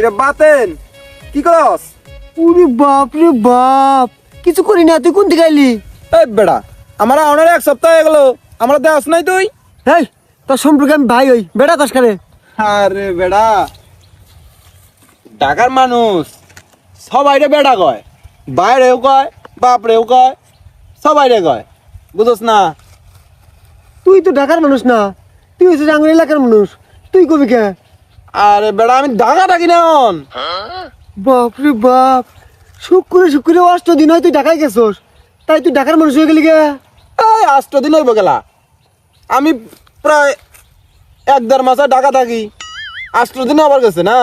রে বাতেন কি করস? ওরে বাপ রে বাপ, কিছু করি না, তুই কোন দিকে আইলি? এই বেড়া, আমার আউনের এক সপ্তাহ হয়ে গেল, আমরা দেখাস নাই তুই? এই তোর সম্পর্কে আমি ভাই হই, বেটা কস করে? আরে বেড়া, ঢাকার মানুষ সবাই রে বেড়া কয়, বাইরেও কয়, বাপরেও কয়, সবাই রে কয়, বুঝছ না? তুই তো ঢাকার মানুষ না, তুই হচ্ছে জাঙ্গুর এলাকার মানুষ, তুই কবি কে? আরে বেড়া, আমি ঢাকা থাকি না এখন। বাপ রে বাপ, শুক্রে 8 দিন হয় তুই ঢাকায় গেছস, তাই তুই ঢাকার মানুষ হয়ে গেলি কে? এই 8 দিন হইব গেলা, আমি প্রায় 1-1.5 মাস ঢাকা থাকি, 8 দিন আবার গেছে না।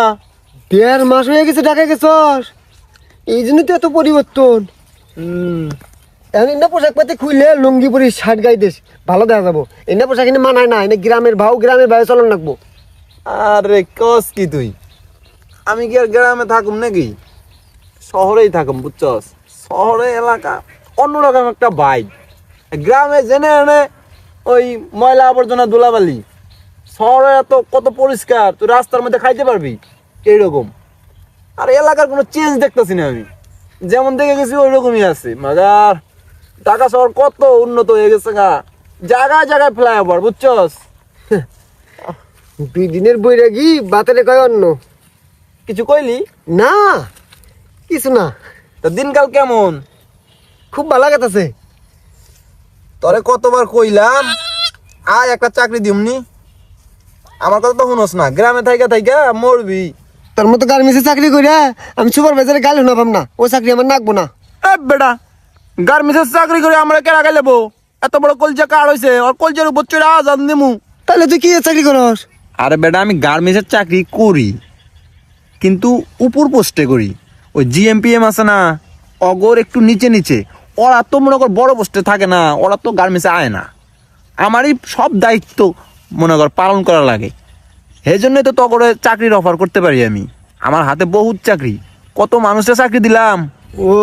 1.5 মাস হয়ে গেছে ঢাকায় গেছস, এই জন্য তো এত পরিবর্তন। এখন এনে পোশাক পাতি খুললে লুঙ্গি পরি শার্ট গাই দিস, ভালো দেখা যাবো। এনে পোশাক এনে মানায় না, এনে গ্রামের ভাই চলন রাখবো। আরে কস কি তুই, আমি কি আর গ্রামে থাকুম নাকি? শহরেই থাকুম, বুঝছস? শহরে এলাকা অন্যরকম একটা ভাইব। গ্রামে জেনে এনে ওই ময়লা আবর্জনা ধুলাবালি, শহরে এত কত পরিষ্কার, তুই রাস্তার মধ্যে খাইতে পারবি এইরকম। আর এলাকার কোনো চেঞ্জ দেখতেছি না আমি, যেমন দেখে গেছি ওই রকমই আছে। মাগার ঢাকা শহর কত উন্নত হয়ে গেছে গা, জায়গায় জায়গায় ফ্লাইওভার, বুঝছস? 2 দিনের বৈরাগী বাতেরে কয় অন্য কিছু কইলি না, কিছু না। তা দিনকাল কেমন? খুব ভালো লাগতেছে। তরে কতবার কইলাম আয় একটা চাকরি দিমনি, আমার কথা তো শুনোস না। গ্রামে থাইকা থাইকা মরবি। তোর মতো গার্মেন্টসে চাকরি করে আমি সুপারভাইজারে গাল শোনা পাম না, ও চাকরি আমার নাকবো না। এ বেটা, গার্মেন্টসের চাকরি করে আমরা কেরা গেলেবো? এত বড় কলজা কার হইছে, আর কলজার উপর চড়ে আজান দিমু? তাহলে তুই কি চাকরি করস? আরে বেটা, আমি গার্মেন্টসের চাকরি করি, কিন্তু উপর পোস্টে করি। ওই জিএমপিএম আছে না, অগর একটু নিচে নিচে। ওরা তো মনে কর বড় পোস্টে থাকে না, ওরা তো গার্মেন্টসে আয় না। আমারই সব দায়িত্ব মনে কর পালন করা লাগে। সেই জন্যই তো তগরে চাকরির অফার করতে পারি আমি। আমার হাতে বহুত চাকরি, কত মানুষের চাকরি দিলাম। ও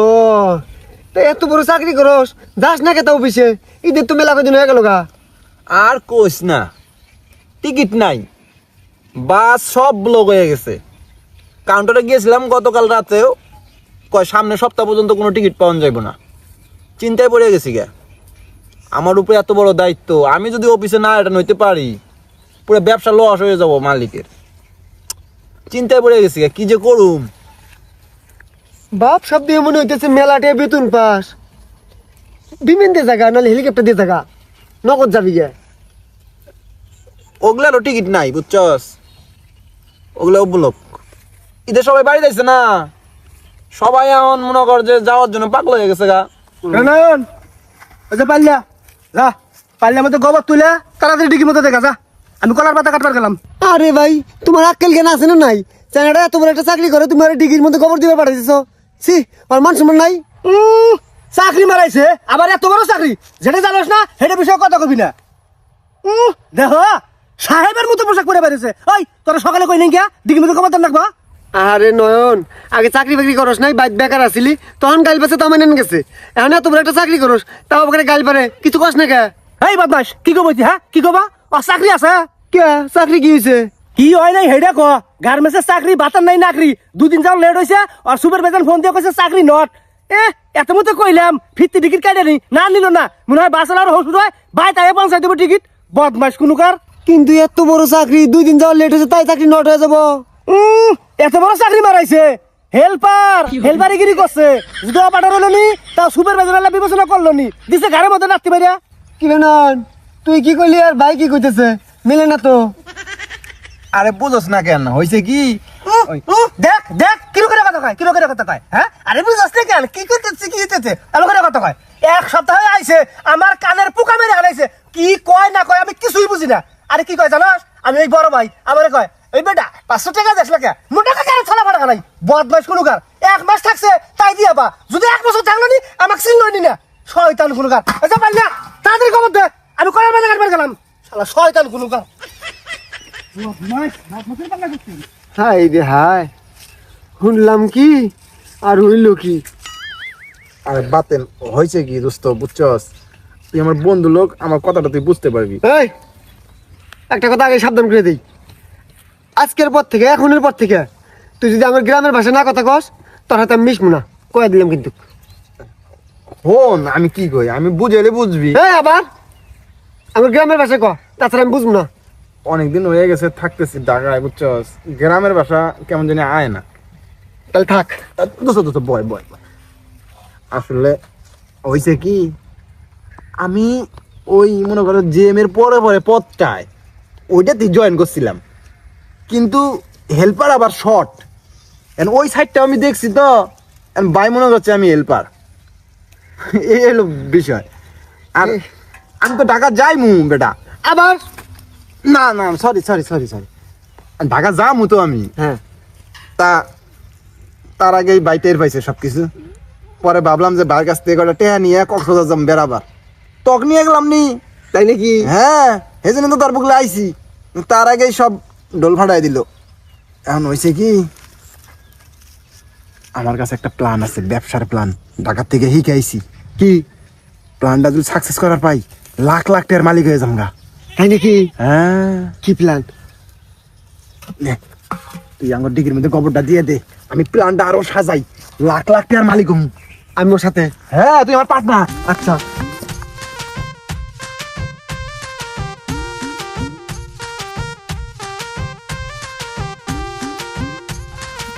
তো এত বড় চাকরি করস, যাস না কেতা অফিসে? ঈদের তো মেলা কদিন হয়ে গেল গা। আর কোস না, টিকিট নাই, বাস সব ব্লক হয়ে গেছে। কাউন্টারে গিয়েছিলাম গতকাল রাতেও, কয় সামনে সপ্তাহ পর্যন্ত কোনো টিকিট পাওয়া যাইব না। চিন্তায় পড়ে গেছি গে। আমার উপরে এত বড় দায়িত্ব, আমি যদি অফিসে না এটা নইতে পারি, পুরো ব্যবসা লস হয়ে যাব মালিকের। চিন্তায় পড়ে গেছি গে, কি যে করুম। বাপ সব দিয়ে মনে হইতেছে মেলাটে বেতন পাস, বিমান দিয়ে জায়গা নাহলে হেলিকপ্টার দিয়ে জায়গা, নগদ যাবি গে। ওগুলারও টিকিট নাই, বুঝছস? ওগুলো ব্লক। ঈদের সবাই বাড়ি যাইছে না, সবাই এখন মনে কর যে যাওয়ার জন্য পাগল হয়ে গেছে গা। রানান ওই যে পাল্লা যা, পাল্লার মধ্যে গোবর তুলে তাড়াতাড়ি ডিগির মধ্যে দেখা যা, আমি কলার পাতা কাটবার গেলাম। আরে ভাই, তোমার আক্কেল জ্ঞান আছে না নাই? চ্যাংড়া এত বড় একটা চাকরি করে তুমি আর ডিগির মধ্যে গোবর দিবে পাঠাইছ? সি, আর মান সম্মান নাই? চাকরি মারাইছে আবার এত বড় চাকরি, যেটা জানোস না সেটা বিষয়ে কথা কবি না। দেখো সাহেবের মতো পোশাক পরে বেরিয়েছে। ওই তোরা সকালে কই নাই গিয়া ডিগির মধ্যে গোবর দাম রাখবা? আরে নয়ন, আগে চাকরি বাকরি করস নাই, বাইক বেকার আসিলি, তখন গাইল পাশে তো নেন গেছে। এখন এত বড় একটা চাকরি করস, তাও ওখানে গাইল পারে, কিছু কস না কে? এই বদমাস, কি কব? হ্যাঁ কি কবা? ও চাকরি আছে কে? চাকরি কি হয়েছে? কি হয় নাই হেডা ক? গার্মেন্টসের চাকরি বাতার নাই নাকরি, 2 দিন যাও লেট হয়েছে, আর সুপারভাইজার ফোন দিয়ে কইছে চাকরি নট। এত মতো কইলাম ফিরতি টিকিট কাটে নি, না নিল না, মনে হয় বাসালার হসুর হয় বাই তাই পৌঁছাই দেবো টিকিট। বদমাস কুনুকার। কিন্তু এত বড় চাকরি 2 দিন যাওয়া লেট হয়েছে, তাই চাকরি নট হয়ে যাবো? এত বড় চাকরি মারাইছে, হেল্পারিগিরি করছে। যদি অপারেটর হলো নি, তাও সুপারভাইজার বিবেচনা করলো নি, দিছে ঘরের মধ্যে নাচতে পারিয়া। কি রে নন, তুই কি কইলি আর ভাই কি কইতেছে? মিলে না তো। আরে বুঝোস না কেন হয়েছে কি? দেখ দেখ কিরো করে কথা কয়, কিরো করে কথা কয়। হ্যাঁ আরে বুঝছ না কেন কি করতেছে, কি হইতেছে? এলো করে কথা কয়। 1 সপ্তাহ হয়ে আইছে, আমার কানের পোকা মেরে হারাইছে, কি কয় না কয় আমি কিছুই বুঝি না। আরে কি কয় জানাস? আমি এই বড় ভাই আমারে কয়, এই বেটা 500 টাকা দেশ লাগে মোটা টাকা ছাড়া ফাড়া নাই। বদমাইশ কুনুকার, 1 মাস থাকছে তাই দিয়া বা, যদি 1 বছর থাকলো নি আমাকে চিনল নি না। শয়তান কুনুকার, আচ্ছা পারলে তাড়াতাড়ি খবর দে, আমি কলার বাজার কাটবার গেলাম। শালা শয়তান কুনুকার। হাই রে হাই, শুনলাম কি আর হইল কি? আরে বাতেন হয়েছে কি দোস্ত, বুঝছস? তুই আমার বন্ধু লোক, আমার কথাটা তুই বুঝতে পারবি। এই একটা কথা আগে সাবধান করে দেই, আজকের পর থেকে, এখনের পর থেকে তুই যদি আমার গ্রামের ভাষা না কথা কস তোর হাতে আমি মিশবো না কয়ে দিলাম কিন্তু। হন আমি কি কই, আমি বুঝাইলে বুঝবি। হ্যাঁ আবার আমার গ্রামের ভাষা ক, তাছাড়া আমি বুঝবো না। অনেকদিন হয়ে গেছে থাকতেছি ঢাকায়, বুঝছস, গ্রামের ভাষা কেমন জানি আয় না। তাহলে থাক। দোস্ত দোস্ত বয় বয় বয়। আসলে হয়েছে কি, আমি ওই মনে করো জিএম এর পরে পরে পদটায় ওইটাতে জয়েন করছিলাম, কিন্তু হেল্পার আবার শর্ট। ওই সাইডটা আমি দেখছি তো, ভাই মনে করছে আমি হেল্পার। এই হলো বিষয়। আর আমি তো ঢাকা যাইমু বেটা। আবার না না sorry sorry sorry sorry, Dhaka যামু তো আমি। হ্যাঁ তা তার আগেই বাই টের পাইছে সবকিছু। পরে ভাবলাম যে ভাইয়ের কাছ থেকে কটা টেহা নিয়ে কক্সবাজার যাম বেড়াবার, তক নিয়ে গেলাম নি। তাই নাকি? হ্যাঁ এই জন্য তো তার বুকলে আইছি। তার আগেই সব ডোল ফাটাই দিল। এখন হয়েছে কি, আমার কাছে একটা প্ল্যান আছে, ব্যবসার প্ল্যান। ঢাকার থেকে হিকে আইছি। কি প্ল্যানটা যদি সাকসেস করার পাই, লাখ লাখ টাকার মালিক হয়ে যামগা। তাই নাকি? হ্যাঁ কি প্ল্যান? নে, তুই আমার ডিগির মধ্যে গোবরটা দিয়ে দে, আমি প্ল্যানটা আরো সাজাই, লাখ লাখ টাকার মালিক হম। আমি ওর সাথে। হ্যাঁ তুই আমার পার্টনার। আচ্ছা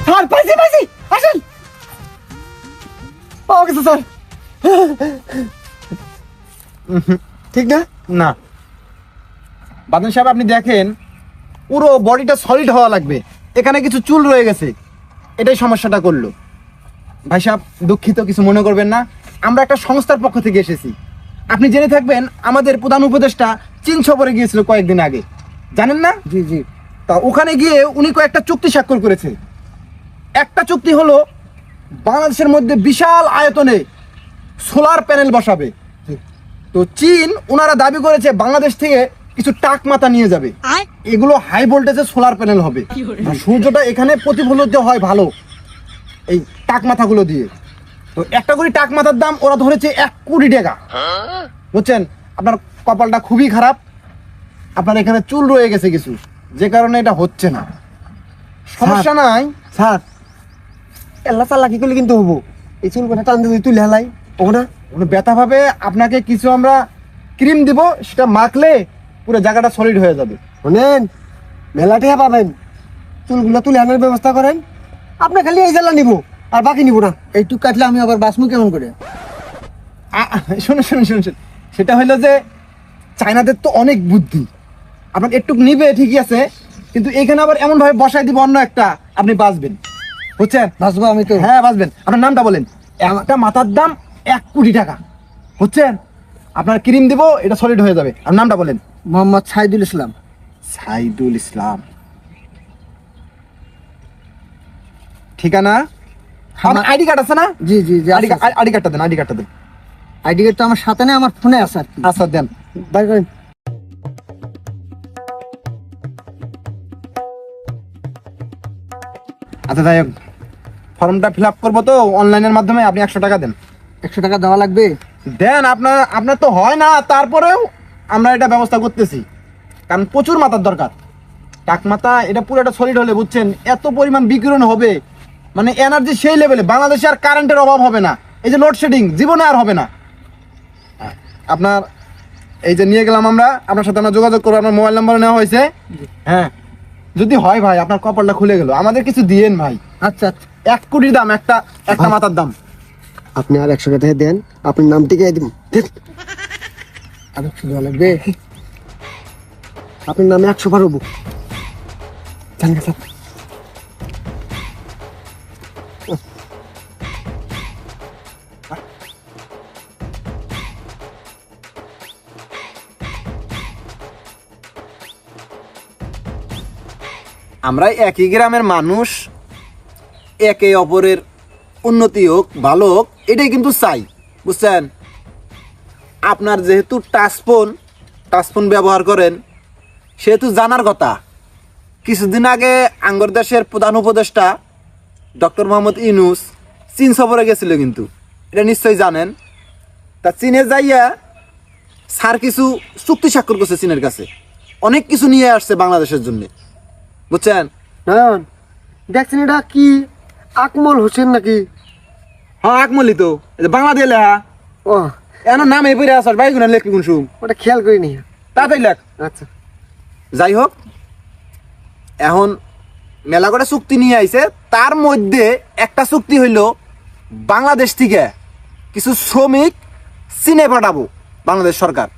স্যার, পাইছি পাইছি, আসেন। ওকে স্যার, ঠিক না? না বাদন সাহেব, আপনি দেখেন পুরো বডিটা সলিড হওয়া লাগবে, এখানে কিছু চুল রয়ে গেছে, এটাই সমস্যাটা করলো। ভাই সাহেব দুঃখিত, কিছু মনে করবেন না, আমরা একটা সংস্থার পক্ষ থেকে এসেছি। আপনি জেনে থাকবেন আমাদের প্রধান উপদেষ্টা চীন সফরে গিয়েছিল কয়েকদিন আগে, জানেন না? জি জি। তা ওখানে গিয়ে উনি কয়েকটা চুক্তি স্বাক্ষর করেছে। একটা চুক্তি হলো বাংলাদেশের মধ্যে বিশাল আয়তনে সোলার প্যানেল বসাবে। তো চীন ওনারা দাবি করেছে বাংলাদেশ থেকে কিছু টাক মাথা নিয়ে যাবে, এগুলো হাই ভোল্টেজের সোলার প্যানেল হবে। আর সূর্যটা এখানে প্রতিফলিত হয় ভালো এই টাক মাথাগুলো দিয়ে। তো একটা করে টাক মাথার দাম ওরা ধরেছে 1 কোটি টাকা। বুঝছেন, আপনার কপালটা খুবই খারাপ, আপনার এখানে চুল রয়ে গেছে কিছু, যে কারণে এটা হচ্ছে না। সমস্যা নাই স্যার, এল্লা চালাকি করলে কিন্তু হবো। এই চুল কথা টান দিয়ে তুলে হেলাই হবো না? কোনো ব্যথা ভাবে আপনাকে কিছু আমরা ক্রিম দিব, সেটা মাখলে পুরো জায়গাটা সলিড হয়ে যাবে। শোনেন, মেলা টেহা পাবেন, চুলগুলো তুলে আনার ব্যবস্থা করেন। আপনি খালি এই জেলা নিবো আর বাকি নিবো না। এইটুক কাটলে আমি আবার বাসমু কেমন করে? শুনুন শুনুন শুনুন শুনুন, সেটা হলো যে চায়নাদের তো অনেক বুদ্ধি, আপনার একটু নিবে ঠিকই আছে, কিন্তু এখানে আবার এমন ভাবে বসাই দিব অন্য একটা, আপনি বাঁচবেন। বুঝছেন? বাসবো আমি তো। হ্যাঁ বাঁচবেন। আপনার নামটা বলেন। একটা মাথার দাম 1 কোটি টাকা। বুঝছেন? আপনার ক্রিম দিব, এটা সলিড হয়ে যাবে। আপনার নামটা বলেন। মোহাম্মদ সাইদুল ইসলাম। সাইদুল ইসলাম। ঠিকানা? আমার- আইডি কার্ড আছে না? জি জি জি, আইডি কার্ডটা দেন, আইডি কার্ডটা দেন। আইডি কার্ড তো আমার সাথে নেই, আমার ফোনে আছে আর কি। আচ্ছা দেন। বাই করেন। আচ্ছা যাই হোক, ফর্মটা ফিল আপ করবো তো অনলাইনের মাধ্যমে, আপনি 100 টাকা দেন। 100 টাকা দেওয়া লাগবে? দেন, আপনার তো হয় না, তারপরেও আমরা এটা ব্যবস্থা করতেছি, কারণ প্রচুর মাথার দরকার। টাক মাথা এটা পুরোটা সলিড হলে, বুঝছেন, এত পরিমাণ বিকিরণ হবে, মানে এনার্জি সেই লেভেলে, বাংলাদেশে আর কারেন্টের অভাব হবে না। এই যে লোডশেডিং জীবনে আর হবে না। আপনার এই যে নিয়ে গেলাম আমরা, আপনার সাথে আমরা যোগাযোগ করবো, আপনার মোবাইল নাম্বার নেওয়া হয়েছে। হ্যাঁ যদি হয় ভাই, আপনার কপালটা খুলে গেল, আমাদের কিছু দিয়েন ভাই। আচ্ছা আচ্ছা। 1 কোটির দাম, একটা মাথার দাম। আপনি আর 100 টাকা দেন, আপনার নাম টিকে দিব। আর 100 দেওয়া লাগবে? আপনার নামে 100 বার হবো। জান গেছে। আমরা একই গ্রামের মানুষ, একে অপরের উন্নতি হোক, ভালো হোক, এটাই কিন্তু চাই। বুঝছেন? আপনার যেহেতু টাচফোন ব্যবহার করেন, সেহেতু জানার কথা, কিছুদিন আগে আঙ্গর দেশের প্রধান উপদেষ্টা ডক্টর মোহাম্মদ ইউনূস চীন সফরে গেছিল, কিন্তু এটা নিশ্চয়ই জানেন। তা চীনে যাইয়া স্যার কিছু চুক্তি স্বাক্ষর করছে চীনের কাছে, অনেক কিছু নিয়ে আসছে বাংলাদেশের জন্য। বুঝছেন? নয়ন, দেখছেন এটা কি আকমল হোসেন নাকি? হ্যাঁ আকমলি তো এই যে বাংলা দিয়ে লেখা ও এখন নাম এই পড়ে আসার বাইক গুনা লেখি কোন শুম ওটা খেয়াল করিনি। তাড়াতাড়ি লেখ। আচ্ছা যাই হোক এখন মেলা করে চুক্তি নিয়ে আইছে, তার মধ্যে একটা চুক্তি হইল বাংলাদেশ থেকে কিছু শ্রমিক চীনে পাঠাবো বাংলাদেশ সরকার।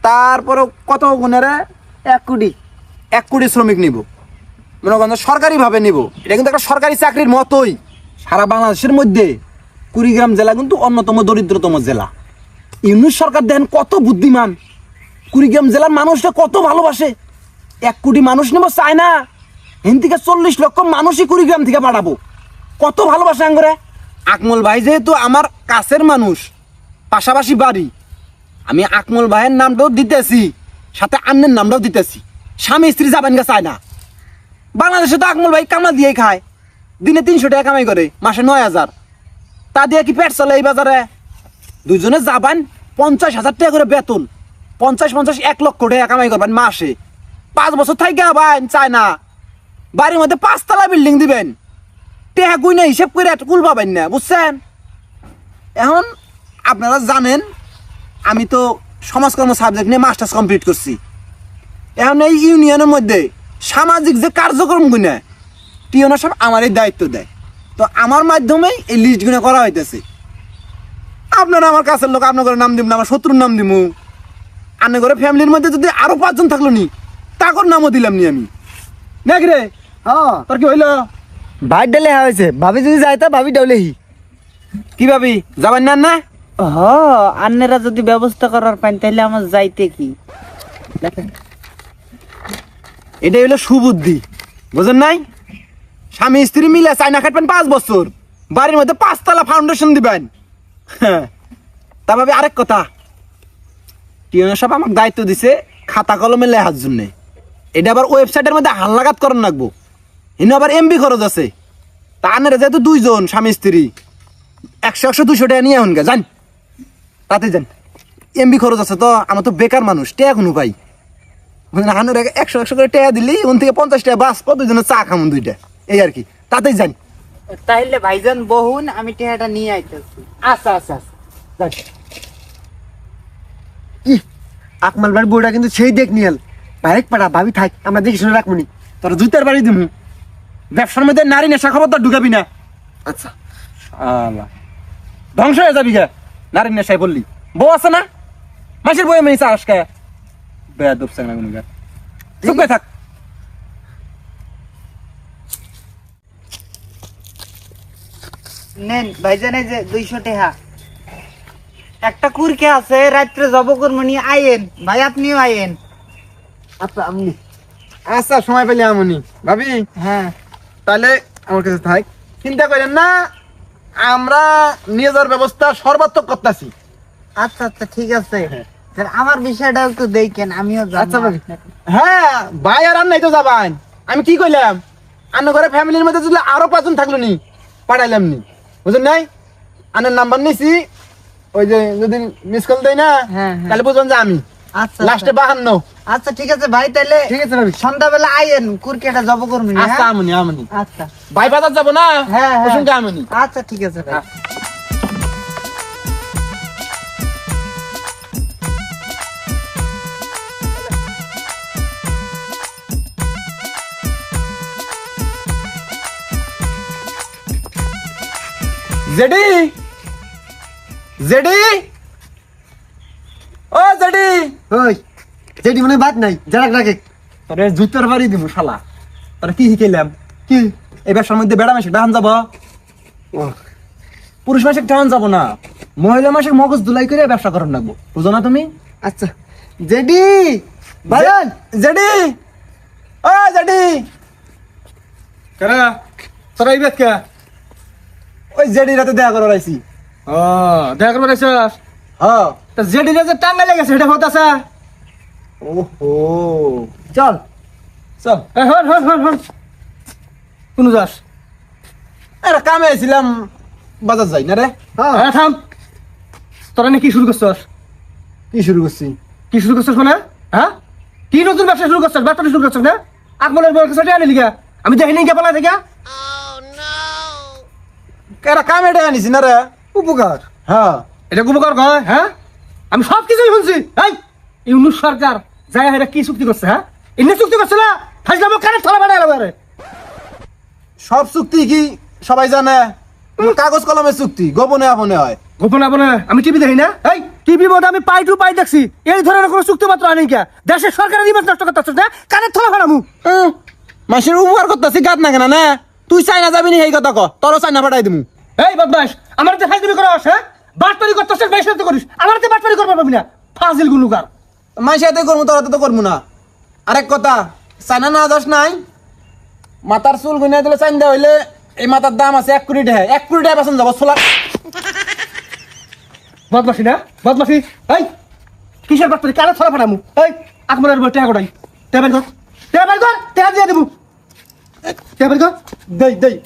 তারপরে কত গুণেরে 1 কোটি শ্রমিক নিব, মনে করেন সরকারি ভাবে নিব। এটা কিন্তু একটা সরকারি চাকরির মতোই। সারা বাংলাদেশের মধ্যে কুড়িগ্রাম জেলা কিন্তু অন্যতম দরিদ্রতম জেলা। ইউনিট সরকার দেখেন কত বুদ্ধিমান, কুড়িগ্রাম জেলার মানুষটা কত ভালোবাসে। 1 কোটি মানুষ নেবো চায় না, হিন থেকে 40 লক্ষ মানুষই কুড়িগ্রাম থেকে পাঠাবো। কত ভালোবাসে আঙ্গরে। আকমল ভাই যেহেতু আমার কাছের মানুষ, পাশাপাশি বাড়ি, আমি আকমল ভাইয়ের নামটাও দিতেছি, সাথে আন্নের নামটাও দিতেছি। স্বামী স্ত্রী যাবেন গা চায় না। বাংলাদেশে তো আকমল ভাই কামলা দিয়ে খায়, দিনে 300 টাকা কামাই করে, মাসে 9,000। তা দিয়ে কি পেট চলে এই বাজারে? দুজনে যাবেন 50,000 টাকা করে বেতন, 50 1 লক্ষ টাকা কামাই করবেন মাসে। 5 বছর থাকি আবেন চায় না। বাড়ির মধ্যে 5 তলা বিল্ডিং দিবেন, টেহা গুইনা হিসেব করে একটা কুল পাবেন না, বুঝছেন? এখন আপনারা জানেন আমি তো সমাজকর্ম সাবজেক্ট নিয়ে মাস্টার্স কমপ্লিট করছি। এখন এই ইউনিয়নের মধ্যে সামাজিক যে কার্যক্রম গুনা টিওনা সব আমারই দায়িত্ব দেয়। তো আমার মাধ্যমেই এই লিস্ট গুনা করা হইতেছে। আপনারা আমার কাছের লোক, আপনার করে নাম দিব না, আমার শত্রুর নাম দিব। আনে করে ফ্যামিলির মধ্যে যদি আরো 5 জন থাকলো নি, তাকর নামও দিলাম নি আমি। নাকি রে? হ্যাঁ তোর কি হইলো? ভাই ডালে হয়েছে, ভাবি যদি যাই তা ভাবি ডালেহি। কি ভাবি যাবেন না? না হ আন্নেরা যদি ব্যবস্থা করার পান তাহলে আমার যাইতে কি। এটাই হলো সুবুদ্ধি, বুঝেন নাই? স্বামী স্ত্রী মিলে চাইনা খাটবেন 5 বছর, বাড়ির মধ্যে 5 তলা ফাউন্ডেশন দিবেন। হ্যাঁ, তা ভাবি আরেক কথা, টিউনার সব আমাকে দায়িত্ব দিছে খাতা কলমে লেখার জন্য। এটা আবার ওয়েবসাইটের মধ্যে হালনাগাদ করার লাগবো, এনে আবার এমবি খরচ আছে। তা আনেরা যেহেতু 2 জন স্বামী স্ত্রী, 100 200 টাকা নিয়ে এখন গে যান, তাতে যান। এমবি খরচ আছে তো, আমার তো বেকার মানুষ, টাকা কোনো পাই। হানের 100 করে টাকা দিলি ওন থেকে 50 টাকা বাস, কত জনের চা খামুন 2টা, এই আর কি। তাতেই যান। তাইলে ভাইজান বহুন, আমি টেহাটা নিয়ে আইতেছি। আচ্ছা আচ্ছা আচ্ছা। ই আকমাল ভাই বউটা কিন্তু সেই দেখ নিয়াল। বাইরেক পাড়া ভাবি থাক, আমরা দেখি শুনে রাখমুনি। তোর জুতার বাড়ি দিমু। ব্যবসার মধ্যে নারী নেশা খবর তো ঢুকাবি না। আচ্ছা শালা ধ্বংস হয়ে যাবি গা নারী নেশায় বললি। বউ আছে না, মাসের বউয়ে মেয়ে চাস কে? বেয়াদব সাংনা গুনিগা, চুপ করে থাক। নেন ভাইজান, এই যে 200 টাকা। একটা কুরকে আছে, রাত্রে জব করমনি, আইয়েন ভাই, আপনিও আইয়েন। আচ্ছা আমি আচ্ছা সময় পেলে আমনি ভাবি। হ্যাঁ তাহলে আমার কাছে থাক, চিন্তা করেন না, আমরা নিয়ে যাওয়ার ব্যবস্থা সর্বাত্মক করতেছি। আচ্ছা আচ্ছা ঠিক আছে। স্যার আমার বিষয়টা একটু দেখেন, আমিও আচ্ছা জানবো। ভাবি। হ্যাঁ ভাই আর নাই তো যাবান, আমি কি কইলাম? আন্ন ঘরে ফ্যামিলির মধ্যে যদি আরো 5 জন থাকলো নি, পাঠাইলাম নি, বুঝলেন নাই? আনের নাম্বার নিছি, ওই যে যদি মিস কল দেই না, হ্যাঁ, হ্যাঁ। তাহলে বুঝুন যে আমি আচ্ছা লাস্টে 52। আচ্ছা ঠিক আছে ভাই, তাহলে ঠিক আছে ভাবি। সন্ধ্যাবেলা আইয়েন, কুরকেটা জব করমনি। আচ্ছা আমনি আমনি আচ্ছা ভাই বাজার যাবো না, হ্যাঁ, হ্যাঁ। ওই সঙ্গে আমনি। আচ্ছা ঠিক আছে ভাই। জেডি জেডি ও জেডি, ওই যেটি মনে হয় বাদ নাই, যারা রাখে। তোরে জুতার বাড়ি দিব শালা। তোরে কি শিখাইলাম? কি এই ব্যবসার মধ্যে বেড়া মাসে ডান যাব, ও পুরুষ মাসে ডান যাব না, মহিলা মাসে মগজ ধুলাই করে ব্যবসা করার লাগবো, বুঝো না তুমি? আচ্ছা জেডি ভাইজান। জেডি ও জেডি, কেরা তোরা এই বেদ কে? ওই জেডি রাতে দেখা করে রাইছি। ও দেখা করবার এসেছিস? হ্যাঁ। তা যেদিনে যে টাঙ্গা লেগেছে সেটা হতাছে। ওহো, চল চল। হন হন হন হন, কোন যাস? আরে কামে আইছিলাম, বাজার যাই না রে। হ্যাঁ হ্যাঁ থাম, তোরা নাকি শুরু করছস? কি শুরু করছি? কি শুরু করছস মানে? হ্যাঁ কি নতুন ব্যবসা শুরু করছস? ব্যবসা শুরু করছস না? আকমলের বউর কাছে আনি লিগা আমি দেখিনি কে পালা থেকে এরা কামে টাকা নিছি না রে। উপকার হ্যাঁ এটা উপকার কয় হ্যাঁ? আমি সব কিছুই শুনছি। এই ইউনুস সরকার যাই এটা কি চুক্তি করছে হ্যাঁ? এমনি চুক্তি করছে না? ফাইজলামো কানে থালা বাড়ায় রে। সব চুক্তি কি সবাই জানে? কাগজ কলমের চুক্তি গোপনে আপনে হয়। গোপন আপনে আমি টিভি দেখি না। এই টিভি মধ্যে আমি পাই টু পাই দেখছি। এই ধরনের কোনো চুক্তিপত্র আনেন কে? দেশের সরকারের ইমেজ নষ্ট করতেছে না? কানে থালা বাড়ামু। মাসের উপকার করতেছি গাত না কেন না? তুই চাইনা যাবি নি এই কথা ক, তোরও চাইনা পাঠাই দিমু। এই বদমাশ আমার তো ফাইজলামি করস হ্যাঁ? বাটপারি করতেছিস বাইশাতে করিস। আমার তো বাটপারি করতে পারবি না। ফাজিল গুনুকার। মাসে এতে করবো, তোরা তো করবো না। আরেক কথা, চাইনা না যাস নাই, মাথার চুল গুনে দিলে চাইন্দা হইলে এই মাথার দাম আছে 1 কোটি টাকা। 1 কোটি টাকা বেতন যাবো ছোলা। বদমাশি না বদমাশি। এই কিসের বাটপারি কানে থালা ফাটামু। এই আকবরের বই টাকা কোটাই টেবিল কর টেবিল কর টাকা দিয়ে দেবো টেবিল কর দেই দেই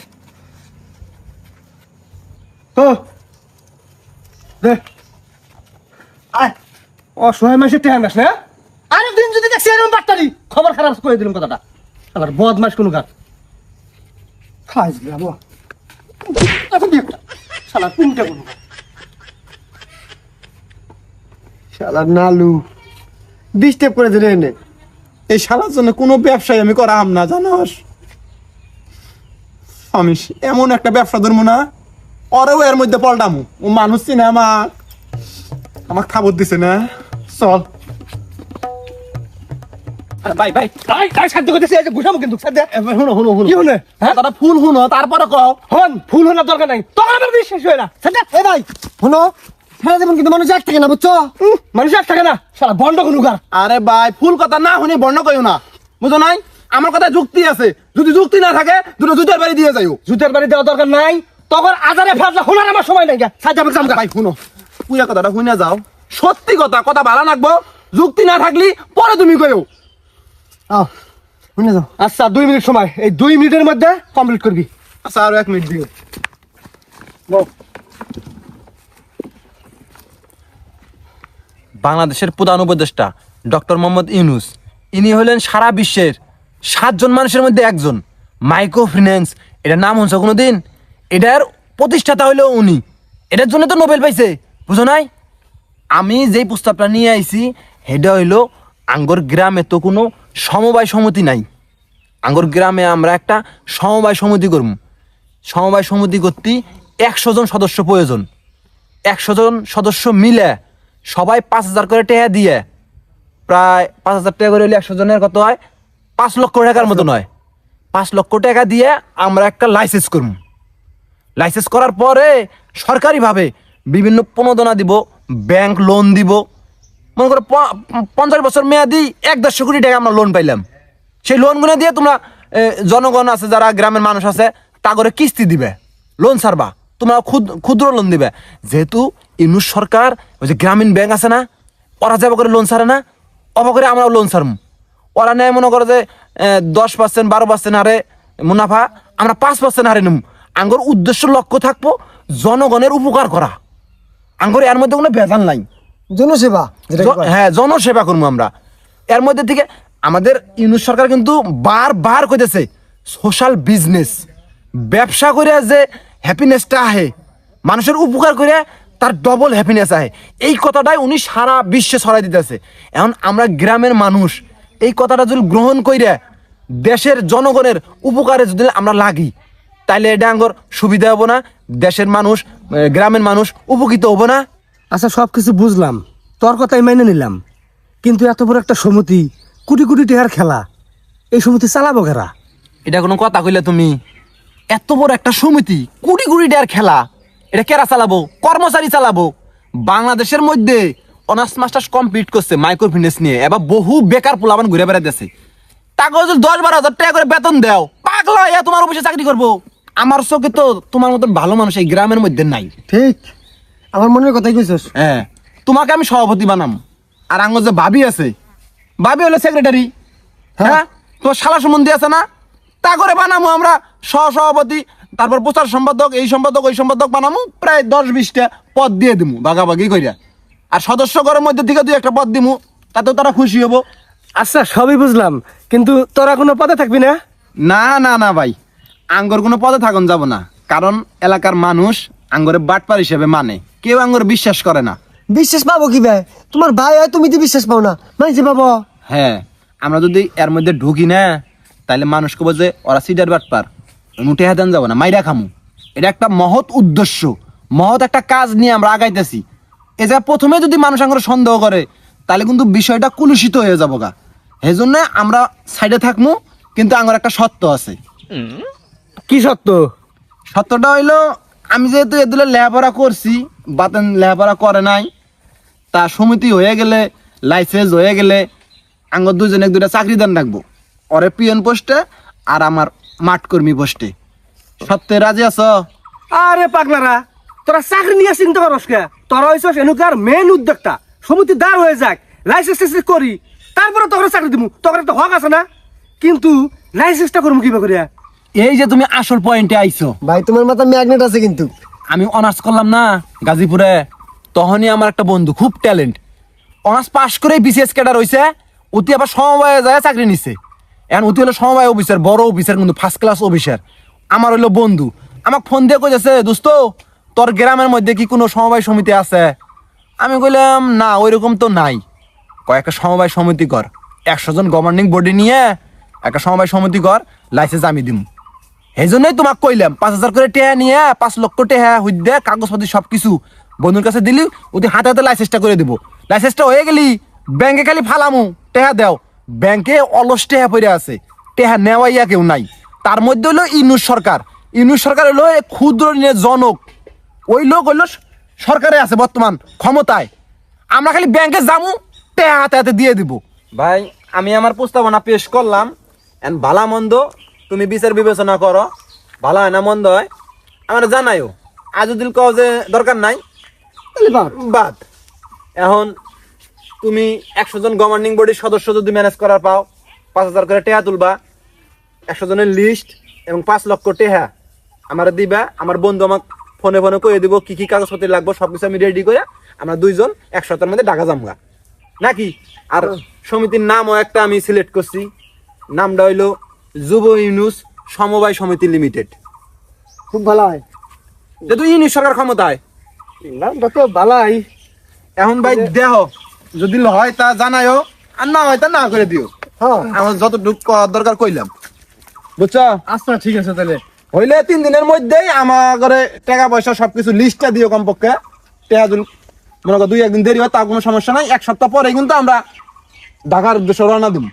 ও দে আয় অসহায় মানুষের টেহা নাস না আরেকদিন যদি দেখছি এরকম বাটপারি খবর খারাপ করে দিলাম কথাটা আবার বদমাশ কোনো কাজ খাইস যাবো এখন দিয়ে একটা শালা তিনটা কোনো শালা নালু ডিস্টার্ব করে দিলে এনে। এই শালার জন্য কোনো ব্যবসায় আমি করাম না, জানোস? আমি এমন একটা ব্যবসা ধরবো না, ওরেও এর মধ্যে পল্টামু। ও মানুষ চিনে আমাকে খাবার দিছে না। চল ভাই ভাই ভাই কাজ সাধ্য করতেছি এই যে ঘুষাবো কিন্তু সাধ্য শুনো শুনো শুনো কি হলে হ্যাঁ তারা ফুল শুনো তারপরে কও। হন ফুল হওয়ার দরকার নাই তখন আমার বিশ্বাস হয় না সাধ্য এ ভাই শোনো, সারা জীবন কিন্তু মানুষ এক থাকে না, বুঝছো? মানুষ এক থাকে না শালা বন্ড কোনো কার আরে ভাই ফুল কথা না শুনি বর্ণ কইও না, বুঝো নাই? আমার কথা যুক্তি আছে, যদি যুক্তি না থাকে দুটো জুতার বাড়ি দিয়ে যাইও। জুতের বাড়ি দেওয়া দরকার নাই তখন আজারে ফেললা শোনার আমার সময় নাই সাধ্য আমি জামগা ভাই শুনো, পুরা কথাটা শুনে যাও। সত্যি কথা, কথা ভালো লাগবো, যুক্তি না থাকলি পরে তুমি কইও। আও শুনে যাও। আচ্ছা 2 মিনিট সময় এই 2 মিনিটের মধ্যে কমপ্লিট করবি আচ্ছা আরো 1 মিনিট দিও। বাংলাদেশের প্রধান উপদেষ্টা ডক্টর মোহাম্মদ ইউনুস, ইনি হলেন সারা বিশ্বের 7 জন মানুষের মধ্যে একজন। মাইক্রো ফিন্যান্স, এটার নাম হচ্ছে কোনোদিন? এটার প্রতিষ্ঠাতা হইলো উনি, এটার জন্য তো নোবেল পাইছে, বুঝো নাই? আমি যেই প্রস্তাবটা নিয়ে আইছি সেটা হইলো আঙ্গর গ্রামে তো কোনো সমবায় সমিতি নাই। আঙ্গর গ্রামে আমরা একটা সমবায় সমিতি করব। সমবায় সমিতি করতে 100 জন সদস্য প্রয়োজন। 100 জন সদস্য মিলে সবাই 5,000 করে টাকা দিয়ে, প্রায় 5,000 টাকা করে হলে 100 জনের কত হয়? 5 লক্ষ টাকার মতো নয়। 5 লক্ষ টাকা দিয়ে আমরা একটা লাইসেন্স করব। লাইসেন্স করার পরে সরকারিভাবে বিভিন্ন প্রণোদনা দিব, ব্যাংক লোন দিব। মনে করো 50 বছর মেয়াদি 1.5 কোটি টাকা আমরা লোন পাইলাম। সেই লোনগুলো দিয়ে তোমরা জনগণ আছে যারা গ্রামের মানুষ আছে তা করে কিস্তি দিবে, লোন ছাড়বা, তোমরা ক্ষুদ্র লোন দিবে। যেহেতু ইউনুস সরকার ওই যে গ্রামীণ ব্যাংক আছে না, ওরা যাবে করে লোন ছাড়ে না, অবা করে আমরাও লোন ছাড়ব। ওরা নেয় মনে করো যে 10% 12% হারে মুনাফা, আমরা 5% হারে নেব। আঙ্গর উদ্দেশ্য লক্ষ্য থাকবো জনগণের উপকার করা। আঙ্গর এর মধ্যে কোনো ভেজাল নাই। জনসেবা যেটা হ্যাঁ, জনসেবা করবো আমরা। এর মধ্যে থেকে আমাদের ইউনুস সরকার কিন্তু বারবার কইতেছে সোশ্যাল বিজনেস, ব্যবসা করে যে হ্যাপিনেসটা আহে, মানুষের উপকার করে তার ডবল হ্যাপিনেস আহে, এই কথাটাই উনি সারা বিশ্বে ছড়াই দিতেছে। এখন আমরা গ্রামের মানুষ এই কথাটা যদি গ্রহণ করে দেশের জনগণের উপকারে যদি আমরা লাগি, তাইলে এটা আঙ্গর সুবিধা হবো না? দেশের মানুষ, গ্রামের মানুষ উপকৃত হবো না? আচ্ছা সব কিছু বুঝলাম, তোর কথাই মেনে নিলাম, কিন্তু এত বড় একটা সমিতি, কোটি কোটি টাকার খেলা, এই সমিতি চালাবো কারা? এটা কোনো কথা কইলে তুমি? এত বড় একটা সমিতি, কোটি কোটি টাকার খেলা, এটা কেরা চালাবো? কর্মচারী চালাবো। বাংলাদেশের মধ্যে অনার্স মাস্টার্স কমপ্লিট করছে মাইক্রো ফিন্যান্স নিয়ে, এবার বহু বেকার পোলাপান ঘুরে বেড়াইতেছে। তাকে যদি 10-12 হাজার টাকা করে বেতন দাও, পাগলা ইয়া তোমার অফিসে চাকরি করবো? আমার চোখে তো তোমার মতন ভালো মানুষ এই গ্রামের মধ্যে নাই। ঠিক আমার মনের কথাই কইছস। হ্যাঁ, তোমাকে আমি সভাপতি বানাম, আর আঙ্গ যে ভাবি আছে, ভাবি হলো সেক্রেটারি। হ্যাঁ, তোমার শালা সম্বন্ধী আছে না, তা করে বানামো আমরা সহসভাপতি, তারপর প্রচার সম্পাদক, এই সম্পাদক ওই সম্পাদক বানামো। প্রায় 10-20টা পদ দিয়ে দিমু ভাগাভাগি কইরা, আর সদস্য ঘরের মধ্যে থেকে 2-1টা পদ দিমু, তাতেও তারা খুশি হবো। আচ্ছা সবই বুঝলাম, কিন্তু তোরা কোনো পদে থাকবি না? না না না ভাই, আঙ্গর কোনো পদে থাকুন যাব না। কারণ এলাকার মানুষ আঙ্গরে বাটপার হিসেবে মানে, কেউ আঙ্গরে বিশ্বাস করে না। বিশ্বাস পাবো কি ভাই? তোমার ভাই হয়, তুমি তো বিশ্বাস পাও না, মানছি পাবো। হ্যাঁ, আমরা যদি এর মধ্যে ঢুকি না, তাহলে মানুষ কব যে ওরা সিডার বাটপার, মুঠে হাতান যাবো না, মাইরা খামু। এটা একটা মহৎ উদ্দেশ্য, মহৎ একটা কাজ নিয়ে আমরা আগাইতেছি। এ যা প্রথমে যদি মানুষ আঙ্গরে সন্দেহ করে, তাহলে কিন্তু বিষয়টা কুলুষিত হয়ে যাবো গা। এই জন্য আমরা সাইডে থাকবো, কিন্তু আঙ্গর একটা সত্য আছে। কি সত্য? সত্যটা হইলো, আমি যেহেতু এগুলো লেখাপড়া করছি, বাতেন লেখাপড়া করে নাই, তা সমিতি হয়ে গেলে, লাইসেন্স হয়ে গেলে আঙ্গ দুজনে দুটা চাকরি দান রাখবো, ওরে পিএন পোস্টে আর আমার মাঠ কর্মী পোস্টে। সত্যি রাজি আছো? আরে পাগলারা, তোরা চাকরি নিয়ে চিন্তা করস কে? তোরা হইছস এনুকার মেন উদ্যোক্তা। সমিতি দাঁড় হয়ে যাক, লাইসেন্স করি, তারপরে তোকে চাকরি দিব। তোকে একটা হক আছে না? কিন্তু লাইসেন্সটা করবো কিভাবে করিয়া? এই যে তুমি আসল পয়েন্টে আইছো। ভাই তোমার মাথা ম্যাগনেট আছে কিন্তু। আমি অনার্স করলাম না গাজীপুরে, তখনই আমার একটা বন্ধু খুব ট্যালেন্ট, অনার্স পাস করে বিসিএস ক্যাডার হইছে, অতি আবার সমবায়ে যায় চাকরি নিছে। এখন অতি হলো সমবায় অফিসার, বড় অফিসার, কিন্তু ফার্স্ট ক্লাস অফিসার। আমার হইলো বন্ধু, আমাকে ফোন দিয়ে কইছে, দোস্ত তোর গ্রামের মধ্যে কি কোনো সমবায় সমিতি আছে? আমি কইলাম না, ওইরকম তো নাই। কয়েকটা সমবায় সমিতি কর, 100 জন গভর্নিং বডি নিয়ে একটা সমবায় সমিতি কর, লাইসেন্স আমি দিম। এই জন্যই তোমাকে কইলাম 5,000 করে টেহা নিয়ে 5 লক্ষ টেহা হইতে কাগজপত্র সবকিছু বন্ধুর কাছে দিলি, ওদের হাতে হাতে লাইসেন্সটা করে দিব। লাইসেন্সটা হয়ে গেলি ব্যাংকে খালি ফালামু, টেহা দেও। ব্যাংকে অলস টেহা পড়ে আছে, টেহা নেওয়াইয়া কেউ নাই। তার মধ্যে হইলো ইউনুস সরকার। ইউনুস সরকার হইলো ক্ষুদ্র ঋণের জনক। ওই লোক হইলো সরকারে আছে বর্তমান ক্ষমতায়। আমরা খালি ব্যাংকে যামু, টেহা হাতে হাতে দিয়ে দিব। ভাই, আমি আমার প্রস্তাবনা পেশ করলাম, এন্ড ভালা মন্দ তুমি বিচার বিবেচনা করো, ভালো হয় না মন্দ হয় আমার জানাইও। আজ যদি কও যে দরকার নাই, তাহলে বাদ। বাদ। এখন তুমি 100 জন গভর্নিং বডির সদস্য যদি ম্যানেজ করার পাও, 5,000 করে টেহা তুলবা, 100 জনের লিস্ট এবং 5 লক্ষ টেহা আমার দিবা। আমার বন্ধু আমাকে ফোনে ফোনে কয়ে দিব কি কি কাগজপত্র লাগবে, সবকিছু আমি রেডি করে আমরা দুইজন 1 সপ্তাহের মধ্যে ঢাকা যামগা নাকি। আর সমিতির নামও একটা আমি সিলেক্ট করছি, নামটা হইলো যুব ইউনুস সমবায় সমিতি লিমিটেড। খুব ভালো হয়। যেহেতু ইউনুস সরকার ক্ষমতায়, নামটা তো ভালাই। এখন ভাই দেহ যদি হয় তা জানাইও, আর না হয় তা না করে দিও। হ্যাঁ, আমার যতটুকু করার দরকার কইলাম, বুঝছো? আচ্ছা ঠিক আছে তাহলে। হইলে 3 দিনের মধ্যেই আমার ঘরে টাকা পয়সা সবকিছু লিস্টটা দিও কমপক্ষে। টাকা যদি মনে করো 2-1 দিন দেরি হয় তা কোনো সমস্যা নাই, 1 সপ্তাহ পরে কিন্তু আমরা ঢাকার উদ্দেশ্যে রওনা দিব,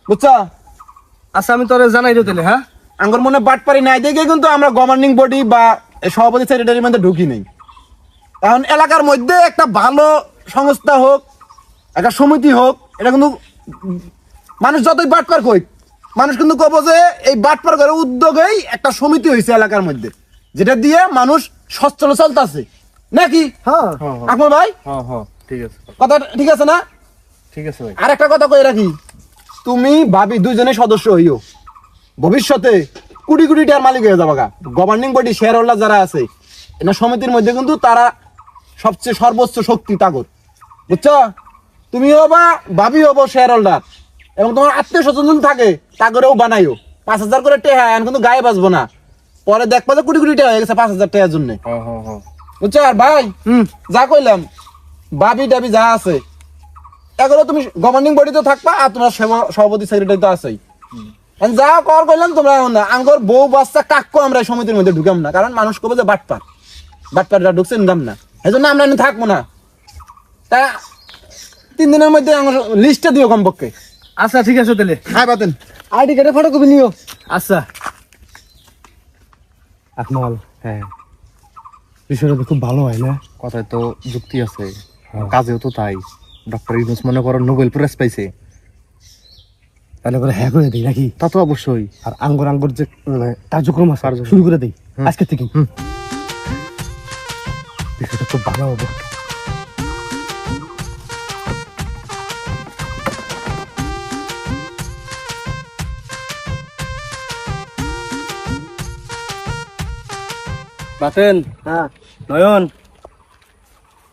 বুঝছো? আচ্ছা আমি তোরে জানাই দিও তাহলে। হ্যাঁ, আঙ্গর মনে বাটপারি নাই দেখে কিন্তু আমরা গভর্নিং বডি বা সভাপতি সেক্রেটারির মধ্যে ঢুকি নেই। এখন এলাকার মধ্যে একটা ভালো সংস্থা হোক, একটা সমিতি হোক, এটা কিন্তু মানুষ যতই বাটপার কই, মানুষ কিন্তু কব যে এই বাটপার করে উদ্যোগেই একটা সমিতি হয়েছে এলাকার মধ্যে, যেটা দিয়ে মানুষ সচ্ছল চলতেছে নাকি। হ্যাঁ, আকমল ভাই, হ্যাঁ হ্যাঁ ঠিক আছে, কথা ঠিক আছে না? ঠিক আছে ভাই। আর একটা কথা কই রাখি, তুমি ভাবি দুইজনে সদস্য হইও, ভবিষ্যতে কোটি কোটি টাকার মালিক হয়ে যাবা। গভর্নিং বডি শেয়ার হোল্ডার যারা আছে এটা সমিতির মধ্যে কিন্তু তারা সবচেয়ে সর্বোচ্চ শক্তি তাগত, বুঝছো? তুমিও বা ভাবি হবো শেয়ার হোল্ডার, এবং তোমার আত্মীয় স্বজন থাকে তাগরেও বানাইও। 5,000 করে টেহা এখন কিন্তু গায়ে বাঁচবো না, পরে দেখবো যে কোটি কোটি টাকা হয়ে গেছে 5,000 টাকার জন্য, হ্যাঁ হ্যাঁ হ্যাঁ, বুঝছো? আর ভাই যা কইলাম, ভাবি টাবি যা আছে এগুলো তুমি গভর্নিং বডিতে থাকবা, আর তোমার সভাপতি সেক্রেটারি তো আছেই। যা কর কইলাম তোমরা না, আঙ্গর বউ বাচ্চা কাক্য আমরা এই সমিতির মধ্যে ঢুকাম না, কারণ মানুষ কবে যে বাটপারটা ঢুকছে ইনকাম না, এই জন্য আমরা থাকবো না। তা 3 দিনের মধ্যে আমার লিস্টটা দিও কমপক্ষে। আচ্ছা ঠিক আছে তাহলে। হ্যাঁ বাতেন, আইডি কার্ডে ফটোকপি নিও। আচ্ছা আকমল, হ্যাঁ বিষয়টা তো খুব ভালো হয় না? কথায় তো যুক্তি আছে, কাজেও তো তাই। ডক্টর ইউনূস মনে করো নোবেল প্রাইজ পাইছে, তাহলে করে হ্যাঁ করে দিই নাকি? তা তো অবশ্যই। আর আঙ্গর যে কার্যক্রম আছে শুরু করে দিই আজকে থেকে। বিষয়টা খুব ভালো হবে। বাতেন, হ্যাঁ, নয়ন,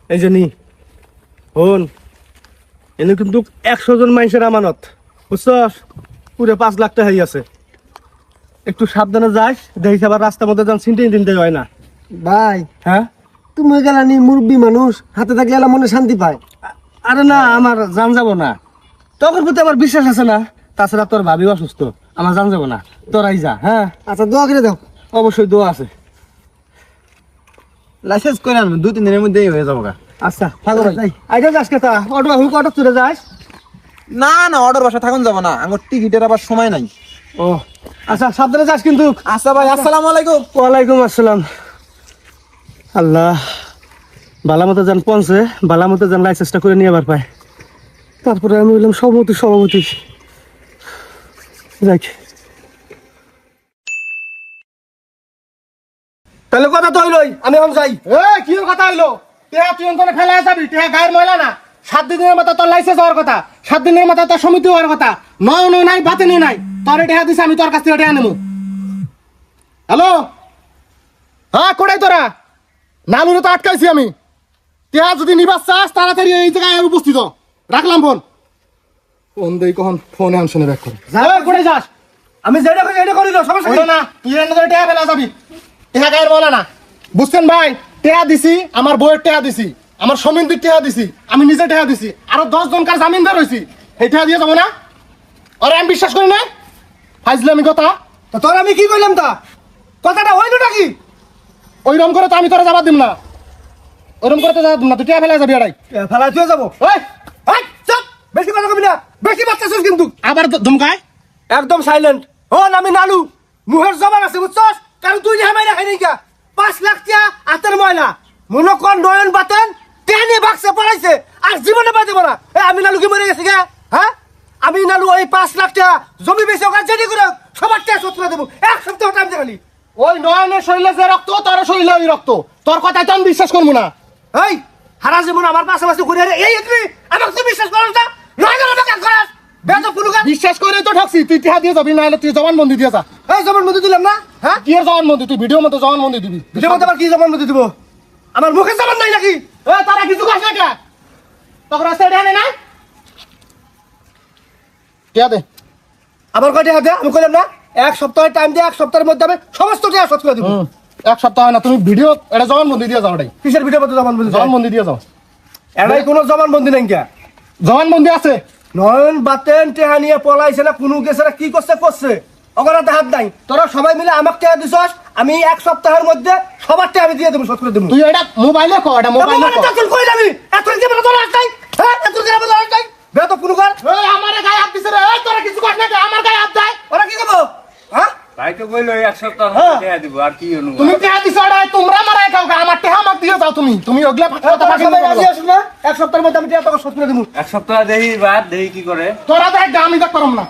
এই যে নি হন, এনে কিন্তু 100 জন মানুষের আমানত, বুঝছস? পুরো 5 লাখ টাকা আছে। একটু সাবধানে যাস, দেখি আবার রাস্তার মধ্যে যান চিনতে চিনতে হয় না। ভাই হ্যাঁ তুমি গেলানি মুরব্বী মানুষ, হাতে থাকলে এলা মনে শান্তি পায়। আরে না, আমার জান যাব না, তোর প্রতি আমার বিশ্বাস আছে না। তাছাড়া তোর ভাবি অসুস্থ, আমার জান যাব না, তোরাই যা। হ্যাঁ আচ্ছা দোয়া করে দাও। অবশ্যই দোয়া আছে। লাইসেন্স করে আনবেন 2-3 দিনের মধ্যেই হয়ে যাবো গা। আচ্ছা থাকো ভাই, আইটা যাস কেতা অটো হুক অটো চলে যাস। না না, অর্ডার বাসা থাকুন যাব না, আমার টিকিটের আবার সময় নাই। ও আচ্ছা, সাবধানে যাস কিন্তু। আচ্ছা ভাই, আসসালামু আলাইকুম। ওয়ালাইকুম আসসালাম। আল্লাহ বালা মতো যান পৌঁছে, বালা মতো যান লাইসেন্সটা করে নিয়ে আবার পায়। তারপরে আমি বললাম সভাপতি যাই। তাহলে কথা তো হইলই, আমি এখন যাই। কি কথা হইলো? টেহা তুই অন্তরে ফেলা যাবি, টেহা গায়ের ময়লা না। 7 দিনের মাথা তোর লাইসেন্স হওয়ার কথা, 7 দিনের মাথা তোর সমিতি হওয়ার কথা। নয় নাই বাতে নাই, তোর টেহা দিছে, আমি তোর কাছ থেকে টেহা নেবো। হ্যালো, হ্যাঁ কোড়াই তোরা নালুরে তো আটকাইছি আমি। টেহা যদি নিবাস চাস তাড়াতাড়ি এই জায়গায় উপস্থিত হ। রাখলাম ফোন। ফোন দেই কখন ফোনে আনশনে ব্যাক করে কোড়াই যাস। আমি যেটা করি এটা করি, সমস্যা না। তুই এর নজরে টেহা ফেলা যাবি, টেহা গায়ের বলা না। বুঝছেন ভাই? টেহা দিছি, আমার বইয়ের টেহা দিছি, আমার সমিতির টেহা দিছি, আমি নিজে টেহা দিছি, আরো 10 জনকার জামিনদার হইছি। এই টেহা দিয়ে যাবো না? আরে আমি বিশ্বাস করি না, ফাইজলামি কথা। তো তোর আমি কি কইলাম? তা কথাটা হইলো নাকি? ওইরকম করে তো আমি তোরা যাবার দিম না, ওইরকম করে তো যাবার দিম না। তুই টেহা ফেলা যাবি, এড়াই ফেলা তুই যাবো। ওই চুপ, বেশি কথা কবি না, বেশি বাচ্চাছিস কিন্তু। আবার ধমকায়, একদম সাইলেন্ট হন। আমি নালু, মুহের জবান আছে বুঝছস? কারণ তুই হামাই রাখাই নাই কা 5 লাখ টাকা হাতের ময়লা, মনে কর নয়ন বাতেন টেনে বাক্সে পড়াইছে, আর জীবনে পাইতে পারা। আমি নালু কি মরে গেছি গা? হ্যাঁ আমি নালু ওই 5 লাখ টাকা জমি বেশি ওখানে যেটি করে সবার টাকা শোধ করে দেবো। 1 সপ্তাহ টাইম দেখালি। ওই নয়নের শরীরে যে রক্ত, তোর শরীরে ওই রক্ত। তোর কথায় তো আমি বিশ্বাস করবো না। এই হারা জীবন আমার পাশাপাশি ঘুরে এই একলি আমাকে তুই বিশ্বাস করছ না? নয়নের আমাকে করাস বেজো পুরুকা। বিশ্বাস করে তো ঠকছি। তুই টিহা দিয়ে যাবি, না হলে তুই জবানবন্দি দিয়ে যা। এই জবানবন্দি দিলাম না? হ্যাঁ কি এর জবানবন্দি? তুই ভিডিও মতো জবানবন্দি দিবি। ভিডিও মতো আবার কি জবানবন্দি দিব? আমার মুখে জবান নাই নাকি? তারা কিছু কাজ না কে তখন রাস্তায় ঢানে না টিয়া দে। আবার কয়টা হাতে আমি কইলাম না 1 সপ্তাহের টাইম দিয়ে 1 সপ্তাহের মধ্যে আমি সমস্ত টাকা শোধ করে দিব। 1 সপ্তাহ হয় না, তুমি ভিডিও এটা জবানবন্দি দিয়ে যাও। এটাই কিসের ভিডিও মতো জবানবন্দি? জবানবন্দি দিয়ে যাও। এটাই কোনো জবানবন্দি নাই কে? জবানবন্দি আছে। নয়ন বাতেন টেহা নিয়ে পলাইছে না, কোনো গেছে না, কি করছে অগরাতে হাত নাই। তোরা সবাই মিলে আমাকে টেহা দিছস, আমি 1 সপ্তাহের মধ্যে সবার টেহা আমি দিয়ে দেবো, শোধ করে দেবো। তুই এটা মোবাইলে কর, এটা মোবাইলে কর। তুই কই যাবি? এত কি বড় তোর আসতাই? হ্যাঁ এত কি বড় তোর আসতাই? বে তো কোনো কর। এই আমারে গায়ে হাত দিছে রে। এই তোরা কিছু কর না, আমার গায়ে হাত দেয়। ওরা কি করব? হ্যাঁ ভাই তো কইলো 1 সপ্তাহ টেহা দিব, আর কি হলো? তুমি টেহা দিছ আড়াই, তোমরা মারাই খাও, আমার টেহা আমাকে দিয়ে যাও। তুমি ওগলা কথা বাকি রাজি আছিস না? 1 সপ্তাহের মধ্যে আমি টেহা তোকে শোধ করে দেবো। 1 সপ্তাহ দেহি বাদ দেহি কি করে? তোরা দেখ আমি দেখ পারম না।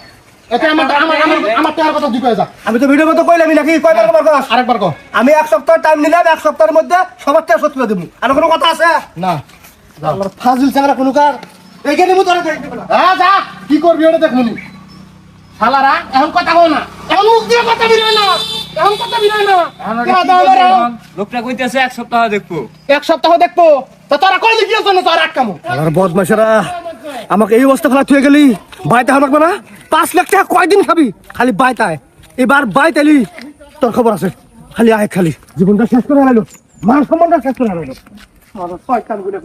এতে আমার টেহার কথা দিবে যা। আমি তো ভিডিও মতো কইলামই নাকি? কয়বার কর? আরেকবার কর। আমি 1 সপ্তাহ টাইম নিলাম, 1 সপ্তাহের মধ্যে সবার টেহা শোধ করে দেবো। আর কোনো কথা আছে না? আমার ফাজিল চাকরা কোনো কার এইখানে মু তোরা দেখ না। হ্যাঁ যা, কি করবি ওটা দেখ মুনি। শালারা এখন কথা কও না, এখন মুখ দিয়ে কথা বিরয় না, এখন কথা বিরয় না। লোকটা কইতেছে 1 সপ্তাহ দেখবো। 1 সপ্তাহ দেখবো, তা তোরা কইলি কি জন্য? তোরা আটকামু আমার বদমাশেরা আমাকে এই অবস্থা ফেলা থুয়ে গেলি। বাইতে হামাকবে না? 5 লাখ টাকা কয়দিন খাবি? খালি বাইতায়, এবার বাইতালি তোর খবর আছে। খালি আয়, খালি জীবনটা শেষ করে আনাইলো, মান সম্মানটা শেষ করে আনাইলো। আমার শয়তান গুলো